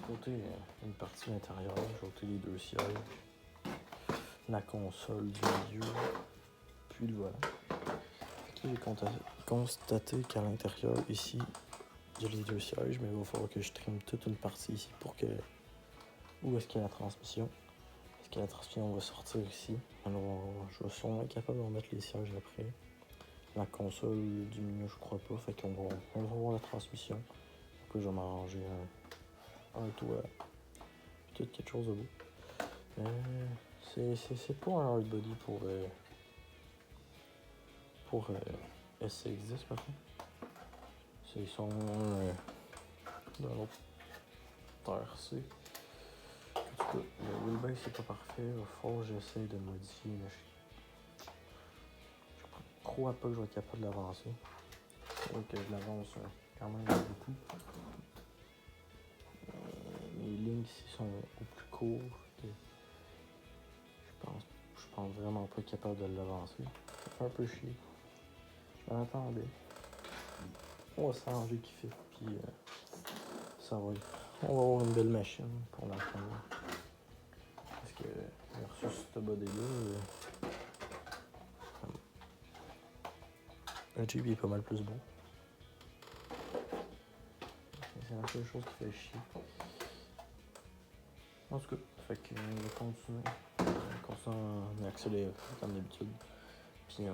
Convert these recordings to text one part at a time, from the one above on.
Côté une partie intérieure, j'ai ôté les deux sièges, la console du milieu, puis le volant. J'ai constaté qu'à l'intérieur, ici, il y a les deux sièges, mais il va falloir que je trime toute une partie ici pour que... Où est-ce qu'il y a la transmission? Est-ce que la transmission va sortir ici? Alors, je vais sûrement être capable de remettre les sièges après. La console du milieu, je crois pas, fait qu'on va voir la transmission. Après, je vais m'arranger un toit, peut-être quelque chose de beau. C'est pas un hard body pour SCX10 par contre. C'est son d'un autre TRC. En tout cas, le wheelbase c'est pas parfait. Il va falloir que j'essaie de modifier. Mais je crois pas que je vais être capable de l'avancer. C'est vrai que je l'avance quand même beaucoup. Les lignes ici sont au plus court. Je pense vraiment pas être capable de l'avancer. Ça fait un peu chier. Je m'en attendais. On va s'arranger qu'il fait. Puis ça va être. On va avoir une belle machine pour l'entendre. Parce que versus ce body-là, le Jeep est pas mal plus beau. C'est la seule chose qui fait chier. En tout cas, fait qu'on va continuer. On continue en accéléré comme d'habitude. Puis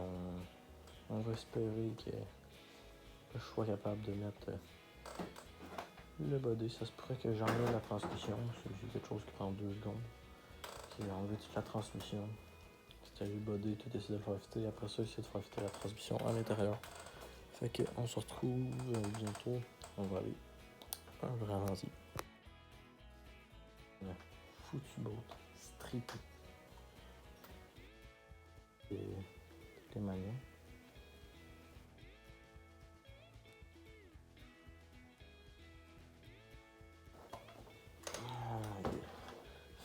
on va espérer que je sois capable de mettre le body. Ça se pourrait que j'enlève la transmission. C'est quelque chose qui prend 2 secondes. Puis enlever toute la transmission. C'était le body, tout essayer de le faire fitter. Après ça, essayer de faire fitter la transmission à l'intérieur. Fait qu'on se retrouve bientôt. On va aller un vrai ralenti. Foutu boat, strippé. Et les manières.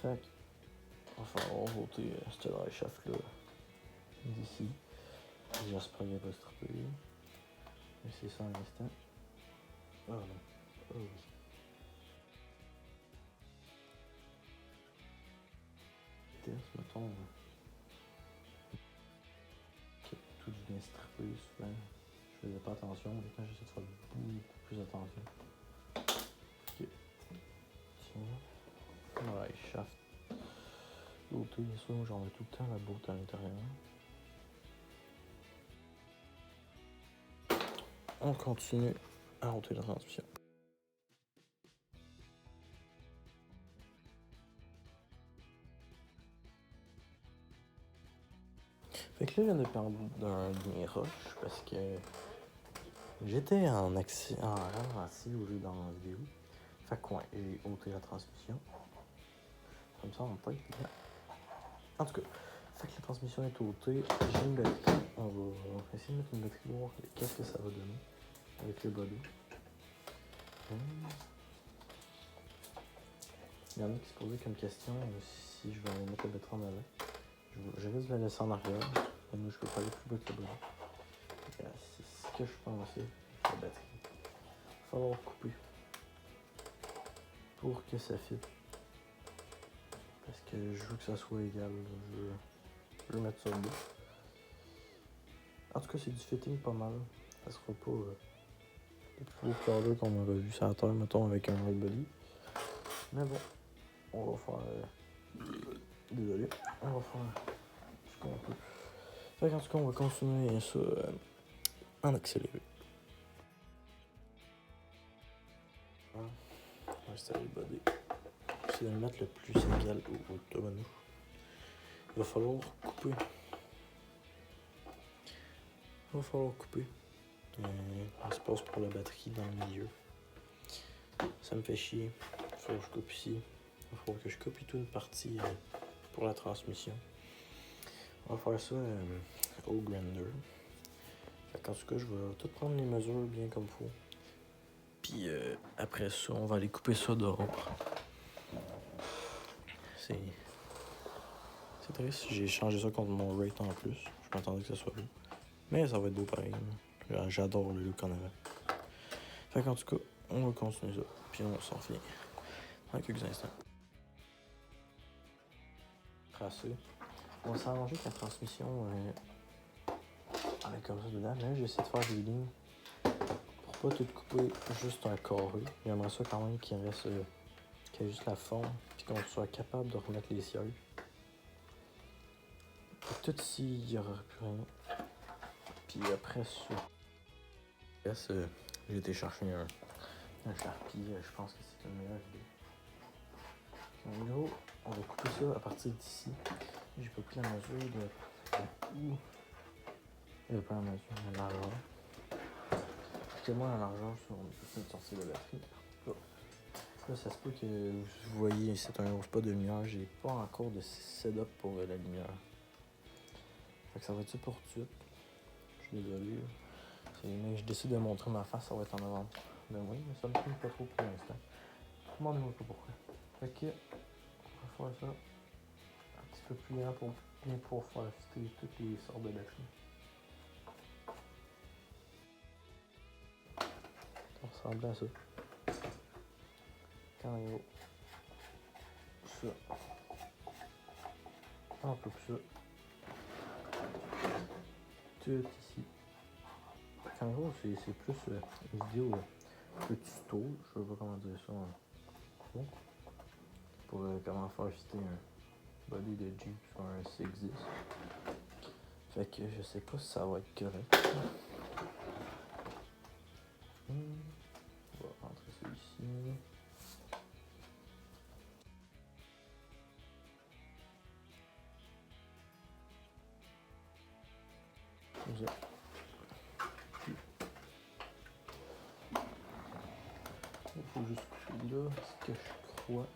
Fait qu'on va falloir voter ce drive shaft là d'ici. J'espère qu'il n'y a pas strippé. Mais c'est ça à l'instant. Oh non. Oh oui. Test, mettons. Que tout devient strippé souvent. Je faisais pas attention, mais quand j'essaie de faire beaucoup plus attention. Ok. Tiens. Ouais, shaft. L'auto, bien sûr, j'en ai tout le temps la botte à l'intérieur. On continue à ôter la transmission. Fait que là, je viens de perdre d'un rush parce que j'étais en ralenti au lieu dans la vidéo. Fait que ouais, j'ai ôté la transmission. Comme ça, on peut être bien. En tout cas, fait que la transmission est ôtée. J'ai une batterie. On va essayer de mettre une batterie, voir qu'est-ce que ça va donner avec le body. Il y en a qui se posaient comme question si je vais mettre la batterie en avant. Je risque de la laisser en arrière. Mais moi, je peux pas aller plus bas que le body. C'est ce que je pensais. La batterie. Il va falloir couper pour que ça fitte. Parce que je veux que ça soit égal. Je veux mettre ça au bout. En tout cas, c'est du fitting pas mal. Ça sera pas le plus beau color qu'on aurait vu sur la terre, mettons, avec un hard body. Mais bon, on va faire. Désolé. On va faire ce qu'on peut. Fait qu'en tout cas, on va continuer ça en accéléré. On va installer le body. C'est de le mettre le plus égal au tonneau. Il va falloir couper. Un espace pour la batterie dans le milieu. Ça me fait chier. Il faut que je coupe ici. Il faut que je coupe toute une partie pour la transmission. On va faire ça au grinder. En tout cas, je vais tout prendre les mesures bien comme il faut. Puis après ça, on va aller couper ça dehors. C'est triste. J'ai changé ça contre mon rate en plus. Je m'attendais que ça soit beau. Mais ça va être beau pareil. J'adore le look en avant. Fait qu'en tout cas, on va continuer ça. Puis on s'en revient en quelques instants. Tracé. On va s'arranger avec la transmission avec comme ça dedans. Là, j'essaie de faire des lignes pour pas tout couper juste un carré. J'aimerais ça quand même qu'il reste qu'il y ait juste la forme puis qu'on soit capable de remettre les sièges. Et tout ici, il n'y aura plus rien. Puis après ça, j'ai été chercher un Sharpie. Je pense que c'est une meilleure idée. En gros, on va couper ça à partir d'ici. J'ai pas pris la mesure de où. Il pas la mesure de la largeur. Moi, la largeur, on peut peut-être sortir la batterie. Là, ça se peut que vous voyez, c'est un gros spot de lumière. J'ai pas encore de setup pour la lumière. Fait que ça va être ça pour tout de suite. Je suis désolé. Mais je décide de montrer ma face, ça va être en avant. Ben oui, mais ça me filme pas trop pour l'instant. Demandez-moi pas pourquoi. Fait que, on va faire ça un petit peu plus grand pour bien pouvoir faire fitter toutes les sortes de batteries. Ça ressemble à ça. Quand il y a ça. Un peu plus ça. Tout ici. En gros, c'est plus une vidéo un peu tuto, je sais pas comment dire ça. Pour comment faire fitter un body de Jeep sur un CX10. Fait que je sais pas si ça va être correct. On va rentrer ça ici. Comme ça. Il faut juste couper là, ce que je crois.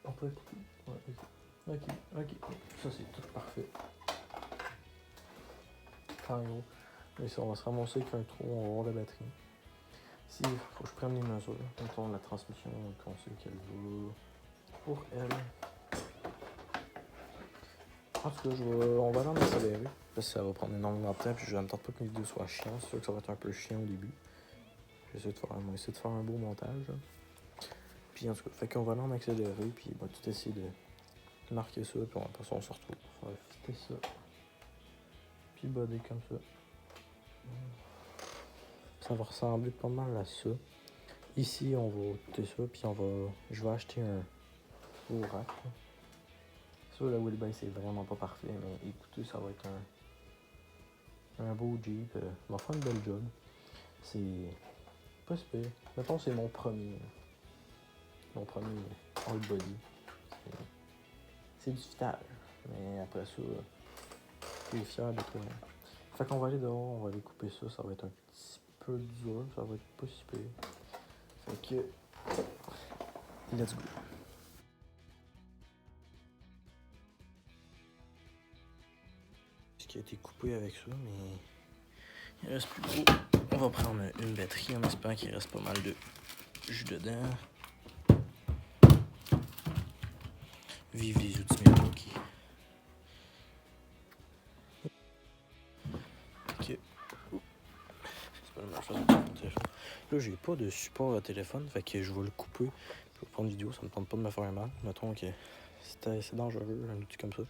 On peut couper. Ouais, ok. Ça c'est tout parfait. En gros. Et ça, on va se ramasser avec un trou, on va voir la batterie. Ici, il faut que je prenne les mesures. Mettons la transmission, qu'on sait qu'elle va pour elle. En tout cas, on va aller en accéléré. Parce que ça va prendre énormément de temps. Puis je ne me tente pas que mes vidéos soient chiantes. C'est sûr que ça va être un peu chiant au début. Je vais essayer de faire un beau montage. Puis en tout cas, fait qu'on va aller en accéléré. Puis on va tout essayer de marquer ça. Puis après ça, on se retrouve. On va fitter ça. Puis body comme ça. Ça va ressembler pas mal à ça. Ici, on va ôter ça. Puis je vais acheter un haut rack. Ça, la wheelbase, c'est vraiment pas parfait. Mais écoutez, ça va être un beau Jeep. On va faire une belle job. C'est pas super. Mettons, c'est mon premier all body. C'est du fitage. Mais après ça, je suis fier de toi. Fait qu'on va aller dehors, on va aller couper ça. Ça va être un petit peu dur. Ça va être pas si pire. Fait que, let's go. Ce qui a été coupé avec ça, mais il reste plus gros. On va prendre une batterie en espérant qu'il reste pas mal de jus dedans. Vive les outils Milwaukee. Ok. C'est pas la même chose que mon téléphone. Là, j'ai pas de support à téléphone, fait que je vais le couper. Je vais prendre une vidéo, ça me tente pas de me faire mal. Mettons que c'est dangereux, un outil comme ça.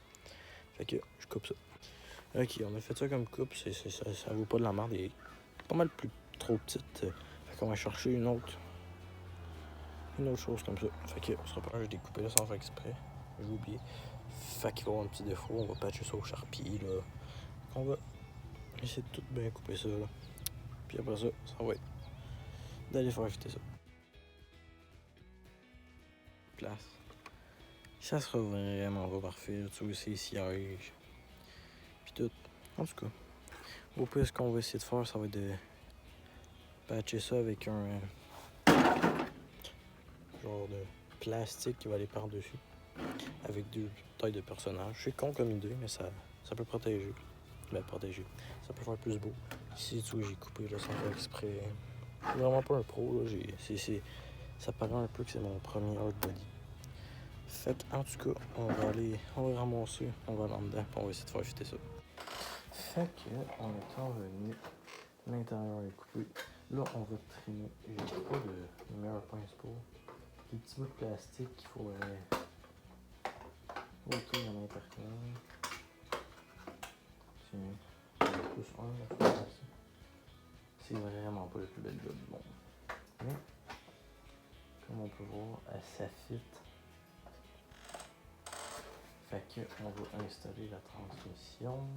Fait que je coupe ça. Ok, on a fait ça comme coupe, ça vaut pas de la merde, il est pas mal plus trop petite. Fait qu'on va chercher une autre chose comme ça. Fait que ce sera pas un, je l'ai coupé là sans faire exprès. J'ai oublié. Fait qu'il va y avoir un petit défaut, on va patcher ça au Sharpie là. On va essayer de tout bien couper ça là. Puis après ça, ça va être d'aller faire fitter ça. Place. Ça sera vraiment pas parfait, tu vois, c'est sièges. Puis tout. En tout cas. Au pire, ce qu'on va essayer de faire, ça va être de patcher ça avec un genre de plastique qui va aller par-dessus. Avec deux tailles de personnages. C'est con comme idée, mais ça peut protéger. Ça peut faire plus beau. Ici, tu vois, j'ai coupé là, sans faire exprès. Je suis vraiment pas un pro, là. Ça paraît un peu que c'est mon premier hard body. Fait en tout cas, on va ramasser, on va aller en dedans, puis on va essayer de faire fitter ça. Fait que, on est revenu. L'intérieur est coupé. Là, on va trimer. J'ai pas de meilleur pince pour. Des petits bouts de plastique qu'il faudrait ôter à l'intérieur. C'est plus un, je pense. C'est vraiment pas le plus bel gars du monde. Mais, comme on peut voir, elle s'affite. Fait que on va installer la transmission.